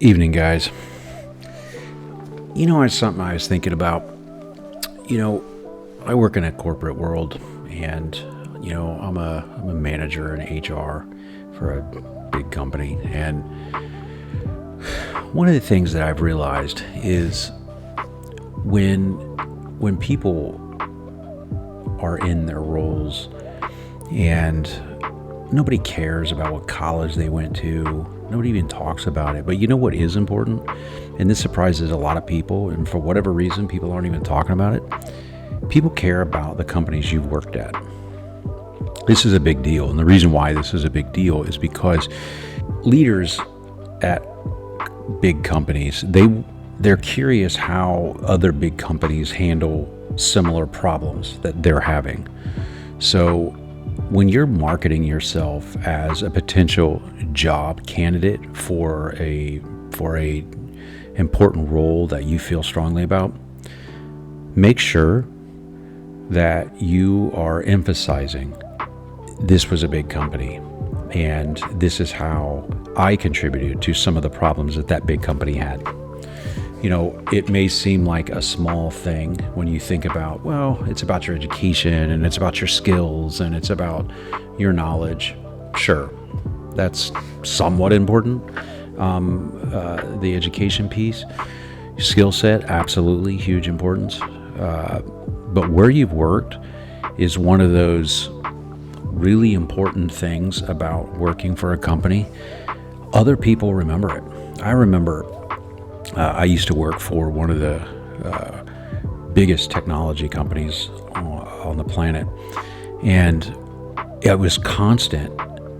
Evening, guys. It's something I was thinking about. I work in a corporate world, and I'm a manager in HR for a big company. And one of the things that I've realized is when people are in their roles and nobody cares about what college they went to. Nobody even talks about it. But you know what is important? And this surprises a lot of people. And for whatever reason, people aren't even talking about it. People care about the companies you've worked at. This is a big deal. And the reason why this is a big deal is because leaders at big companies, they're curious how other big companies handle similar problems that they're having. So when you're marketing yourself as a potential job candidate for a important role that you feel strongly about, make sure that you are emphasizing this was a big company and this is how I contributed to some of the problems that big company had. It may seem like a small thing when you think about, well, it's about your education and it's about your skills and it's about your knowledge. Sure, that's somewhat important. The education piece, skill set, absolutely huge importance. But where you've worked is one of those really important things about working for a company. Other people remember it. I remember I used to work for one of the biggest technology companies on the planet, and it was constant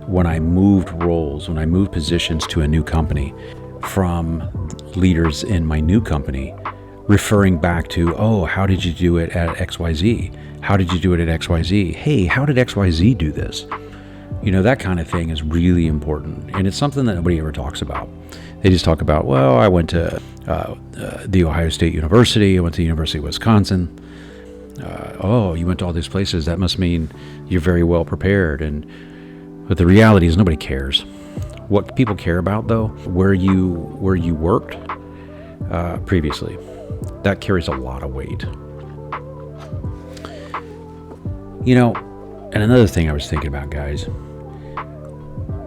when I moved roles, when I moved positions to a new company, from leaders in my new company referring back to, oh, how did you do it at XYZ? How did you do it at XYZ? Hey, how did XYZ do this? That kind of thing is really important, and it's something that nobody ever talks about. They just talk about, well, I went to the Ohio State University, I went to the University of Wisconsin. Oh, you went to all these places, that must mean you're very well prepared. But the reality is nobody cares. What people care about, though, where you worked previously, that carries a lot of weight. And another thing I was thinking about, guys,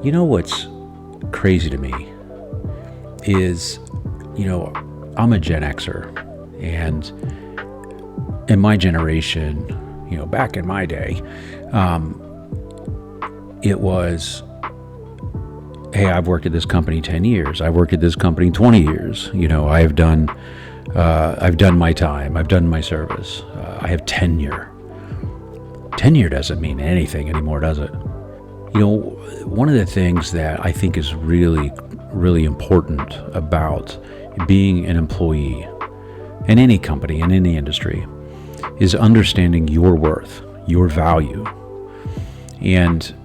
what's crazy to me is, I'm a Gen Xer, and in my generation, back in my day, it was, hey, I've worked at this company 10 years. I've worked at this company 20 years. I've done my time. I've done my service. I have tenure. Tenure doesn't mean anything anymore, does it? One of the things that I think is really, really important about being an employee in any company, in any industry, is understanding your worth, your value. And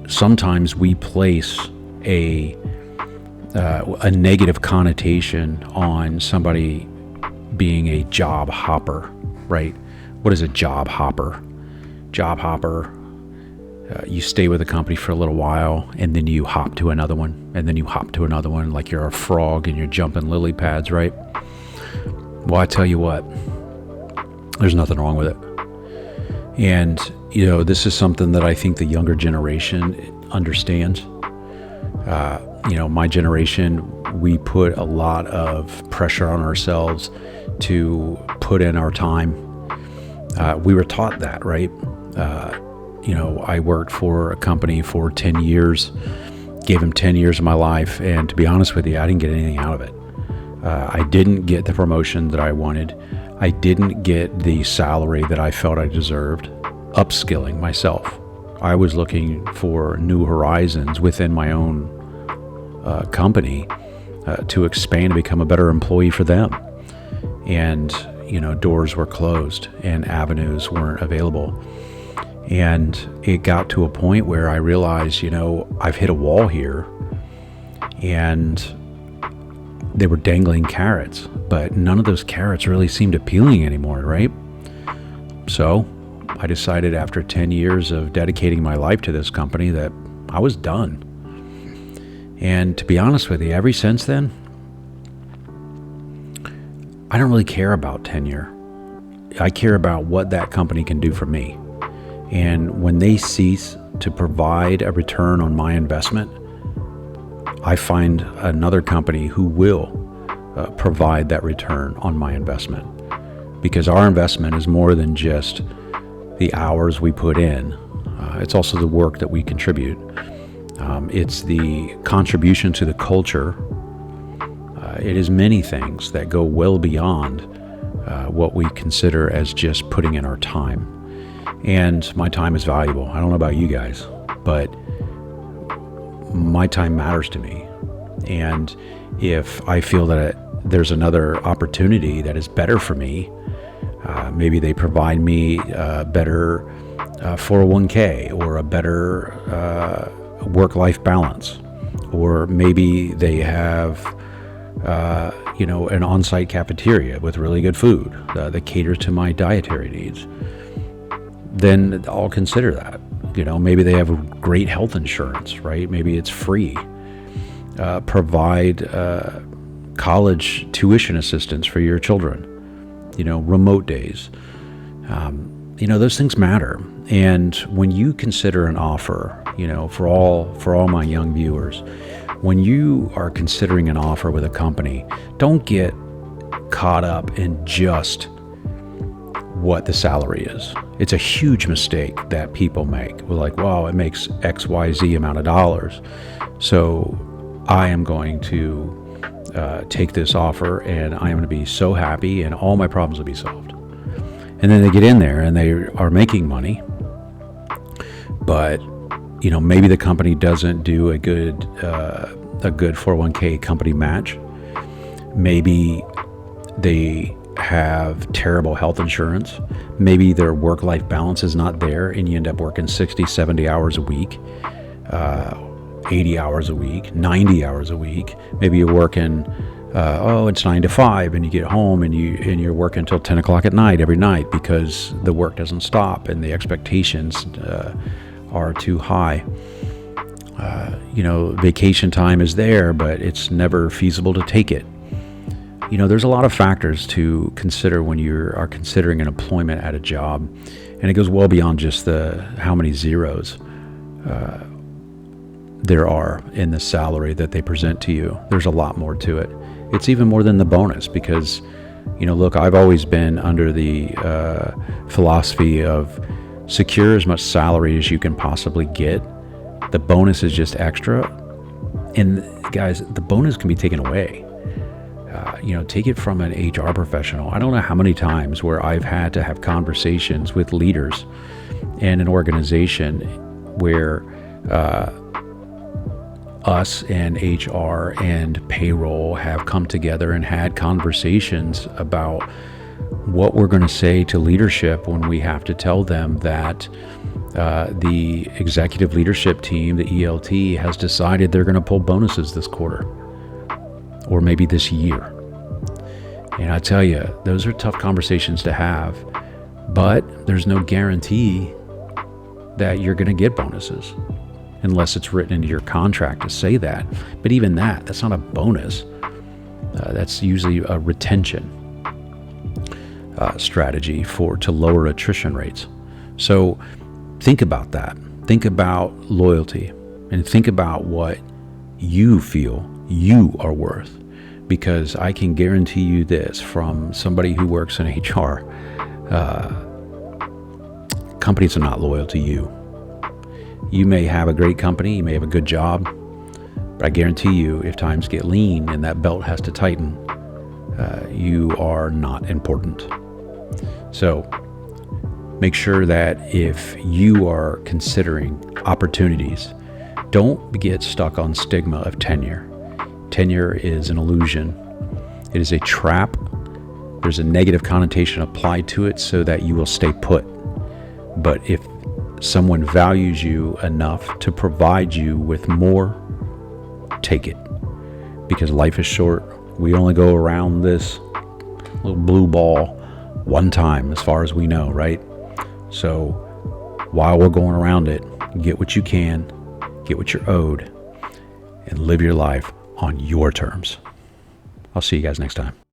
sometimes we place a negative connotation on somebody being a job hopper, right? What is a job hopper? Job hopper, you stay with a company for a little while and then you hop to another one, and then you hop to another one, like you're a frog and you're jumping lily pads, right? Well, I tell you what, there's nothing wrong with it. And, this is something that I think the younger generation understands. My generation, we put a lot of pressure on ourselves to put in our time. We were taught that, right? I worked for a company for 10 years, gave them 10 years of my life, and to be honest with you, I didn't get anything out of it. I didn't get the promotion that I wanted. I didn't get the salary that I felt I deserved. Upskilling myself. I was looking for new horizons within my own company to expand and become a better employee for them. And, doors were closed and avenues weren't available. And it got to a point where I realized, I've hit a wall here, and they were dangling carrots, but none of those carrots really seemed appealing anymore, right? So I decided after 10 years of dedicating my life to this company that I was done. And to be honest with you, ever since then, I don't really care about tenure. I care about what that company can do for me. And when they cease to provide a return on my investment, I find another company who will provide that return on my investment. Because our investment is more than just the hours we put in. It's also the work that we contribute. It's the contribution to the culture. It is many things that go well beyond what we consider as just putting in our time. And my time is valuable. I don't know about you guys, but my time matters to me. And if I feel that there's another opportunity that is better for me, maybe they provide me a better 401k or a better work-life balance, or maybe they have an on-site cafeteria with really good food that caters to my dietary needs, then I'll consider that. Maybe they have great health insurance, right? Maybe it's free. Provide college tuition assistance for your children, remote days. Those things matter. And when you consider an offer, for all my young viewers, when you are considering an offer with a company, don't get caught up in just what the salary is. It's a huge mistake that people make. We're like, wow, it makes XYZ amount of dollars, so I am going to take this offer and I am going to be so happy and all my problems will be solved. And then they get in there and they are making money, but maybe the company doesn't do a good 401k company match. Maybe they have terrible health insurance. Maybe their work-life balance is not there and you end up working 60, 70 hours a week, 80 hours a week, 90 hours a week. Maybe you're working, it's 9 to 5 and you get home and you're working until 10 o'clock at night every night because the work doesn't stop and the expectations are too high. Vacation time is there, but it's never feasible to take it. There's a lot of factors to consider when you are considering an employment at a job, and it goes well beyond just how many zeros there are in the salary that they present to you. There's a lot more to it. It's even more than the bonus because, look, I've always been under the philosophy of secure as much salary as you can possibly get. The bonus is just extra. And guys, the bonus can be taken away. Take it from an HR professional. I don't know how many times where I've had to have conversations with leaders in an organization where us and HR and payroll have come together and had conversations about what we're going to say to leadership when we have to tell them that the executive leadership team, the ELT, has decided they're going to pull bonuses this quarter or maybe this year. And I tell you, those are tough conversations to have, but there's no guarantee that you're going to get bonuses unless it's written into your contract to say that. But even that's not a bonus. That's usually a retention strategy to lower attrition rates. So think about that. Think about loyalty and think about what you feel you are worth. Because I can guarantee you this from somebody who works in HR, companies are not loyal to you. You may have a great company, you may have a good job, but I guarantee you if times get lean and that belt has to tighten, you are not important. So make sure that if you are considering opportunities, don't get stuck on stigma of tenure. Tenure is an illusion. It is a trap. There's a negative connotation applied to it so that you will stay put. But if someone values you enough to provide you with more, take it. Because life is short. We only go around this little blue ball one time as far as we know, right? So while we're going around it, get what you can, get what you're owed, and live your life on your terms. I'll see you guys next time.